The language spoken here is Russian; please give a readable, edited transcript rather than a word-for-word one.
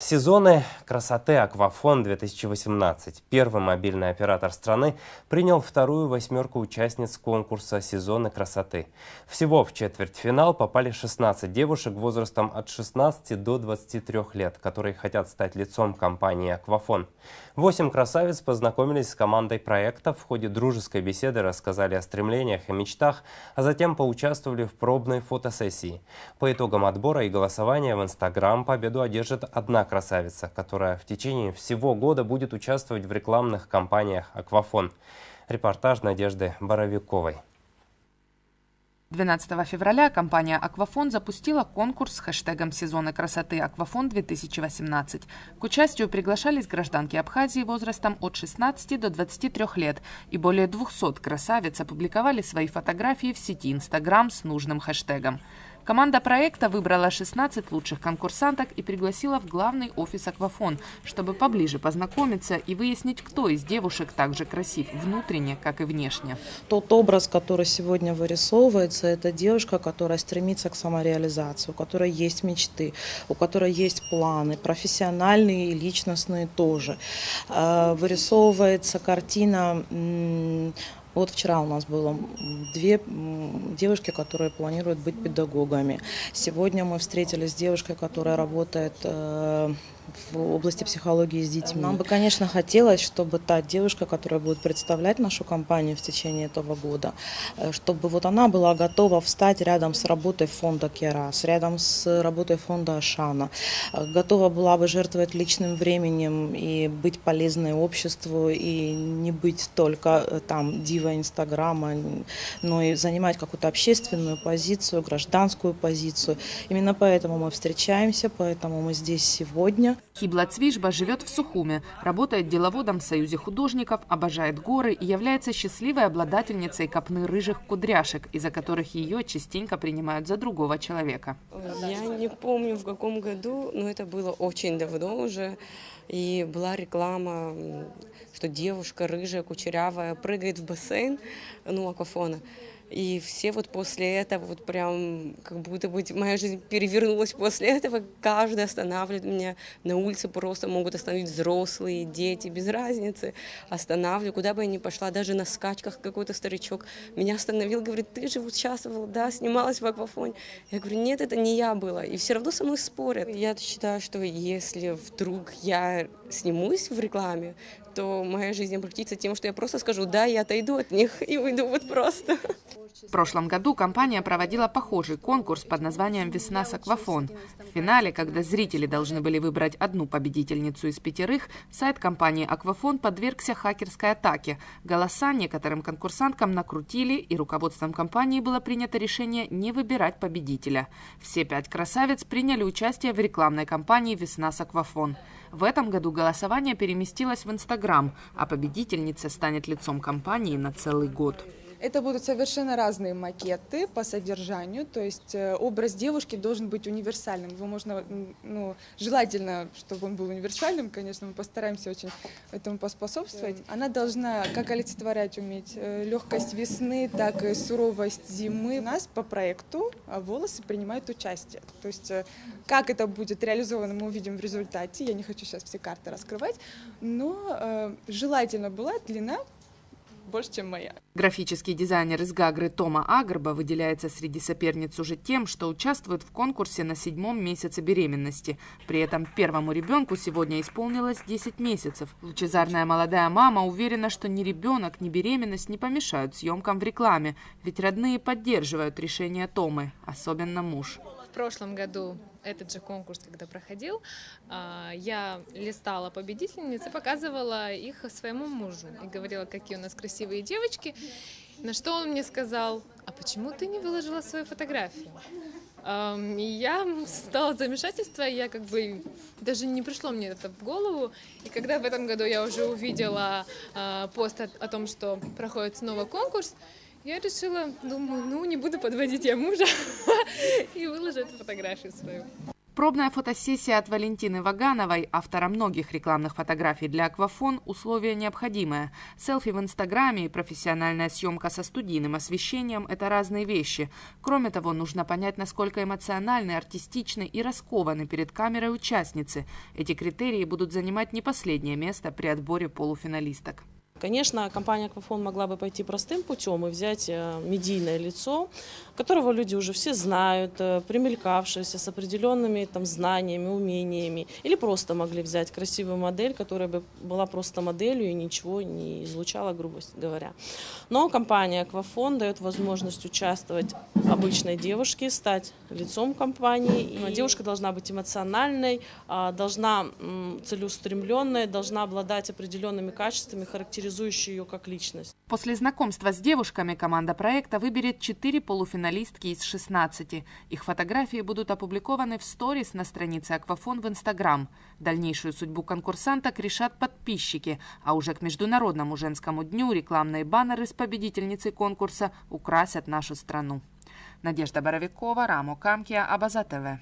Сезоны красоты «Аквафон-2018». Первый мобильный оператор страны принял вторую восьмерку участниц конкурса «Сезоны красоты». Всего в четвертьфинал попали 16 девушек возрастом от 16 до 23 лет, которые хотят стать лицом компании «Аквафон». 8 красавиц познакомились с командой проекта, в ходе дружеской беседы рассказали о стремлениях и мечтах, а затем поучаствовали в пробной фотосессии. По итогам отбора и голосования в Инстаграм победу одержит одна красавица, которая в течение всего года будет участвовать в рекламных кампаниях «Аквафон». Репортаж Надежды Боровиковой. 12 февраля компания «Аквафон» запустила конкурс с хэштегом «Сезоны красоты Аквафон-2018». К участию приглашались гражданки Абхазии возрастом от 16 до 23 лет, и более 200 красавиц опубликовали свои фотографии в сети Инстаграм с нужным хэштегом. Команда проекта выбрала 16 лучших конкурсанток и пригласила в главный офис «Аквафон», чтобы поближе познакомиться и выяснить, кто из девушек так же красив внутренне, как и внешне. Тот образ, который сегодня вырисовывается, это девушка, которая стремится к самореализации, у которой есть мечты, у которой есть планы, профессиональные и личностные тоже. Вырисовывается картина. Вот вчера у нас было 2 девушки, которые планируют быть педагогами. Сегодня мы встретились с девушкой, которая работает в области психологии с детьми. Нам бы, конечно, хотелось, чтобы та девушка, которая будет представлять нашу компанию в течение этого года, чтобы вот она была готова встать рядом с работой фонда Керас, рядом с работой фонда Ашана, готова была бы жертвовать личным временем и быть полезной обществу, и не быть только там дивой Инстаграма, но и занимать какую-то общественную позицию, гражданскую позицию. Именно поэтому мы встречаемся, поэтому мы здесь сегодня. Хибла Цвижба живет в Сухуме, работает деловодом в Союзе художников, обожает горы и является счастливой обладательницей копны рыжих кудряшек, из-за которых ее частенько принимают за другого человека. Я не помню, в каком году, но это было очень давно уже. И была реклама, что девушка рыжая, кучерявая прыгает в бассейн, Аквафона. И все вот после этого, вот прям, как будто бы моя жизнь перевернулась после этого. Каждый останавливает меня на улице, просто могут остановить взрослые, дети, без разницы. Останавливаю, куда бы я ни пошла, даже на скачках какой-то старичок меня остановил, говорит: ты же участвовала, да, снималась в «Аквафоне». Я говорю: нет, это не я была. И все равно со мной спорят. Я считаю, что если вдруг я снимусь в рекламе, то моя жизнь обратится тем, что я просто скажу: да, я отойду от них и уйду вот просто. В прошлом году компания проводила похожий конкурс под названием «Весна с Аквафон». В финале, когда зрители должны были выбрать одну победительницу из 5, сайт компании «Аквафон» подвергся хакерской атаке. Голоса некоторым конкурсанткам накрутили, и руководством компании было принято решение не выбирать победителя. Все 5 красавиц приняли участие в рекламной кампании «Весна с Аквафон». В этом году голосование переместилось в Инстаграм, а победительница станет лицом компании на целый год. Это будут совершенно разные макеты по содержанию, то есть образ девушки должен быть универсальным. Его можно, желательно, чтобы он был универсальным, конечно, мы постараемся очень этому поспособствовать. Она должна как олицетворять уметь легкость весны, так и суровость зимы. У нас по проекту волосы принимают участие. То есть как это будет реализовано, мы увидим в результате. Я не хочу сейчас все карты раскрывать, но желательно была длина больше, чем моя. Графический дизайнер из Гагры Тома Агрба выделяется среди соперниц уже тем, что участвует в конкурсе на 7-м месяце беременности. При этом первому ребенку сегодня исполнилось 10 месяцев. Лучезарная молодая мама уверена, что ни ребенок, ни беременность не помешают съемкам в рекламе, ведь родные поддерживают решение Томы, особенно муж. В прошлом году этот же конкурс, когда проходил, я листала победительниц и показывала их своему мужу. И говорила, какие у нас красивые девочки. На что он мне сказал: а почему ты не выложила свою фотографию? И я стала в замешательство, я даже не пришло мне это в голову. И когда в этом году я уже увидела пост о том, что проходит снова конкурс, я решила, думаю, не буду подводить я мужа и выложу эту фотографию свою. Пробная фотосессия от Валентины Вагановой, автора многих рекламных фотографий для Аквафон, условие необходимое. Селфи в Инстаграме и профессиональная съемка со студийным освещением – это разные вещи. Кроме того, нужно понять, насколько эмоциональны, артистичны и раскованы перед камерой участницы. Эти критерии будут занимать не последнее место при отборе полуфиналисток. Конечно, компания «Аквафон» могла бы пойти простым путем и взять медийное лицо, которого люди уже все знают, примелькавшееся, с определенными там знаниями, умениями. Или просто могли взять красивую модель, которая бы была просто моделью и ничего не излучала, грубо говоря. Но компания «Аквафон» дает возможность участвовать обычной девушке, стать лицом компании. И девушка должна быть эмоциональной, должна целеустремленной, должна обладать определенными качествами, характеризующими ее как личность. После знакомства с девушками команда проекта выберет 4 полуфиналистки из 16. Их фотографии будут опубликованы в сторис на странице Аквафон в Инстаграм. Дальнейшую судьбу конкурсанток решат подписчики, а уже к Международному женскому дню рекламные баннеры с победительницей конкурса украсят нашу страну. Надежда Боровикова, Рамо Камкия, Абаза ТВ.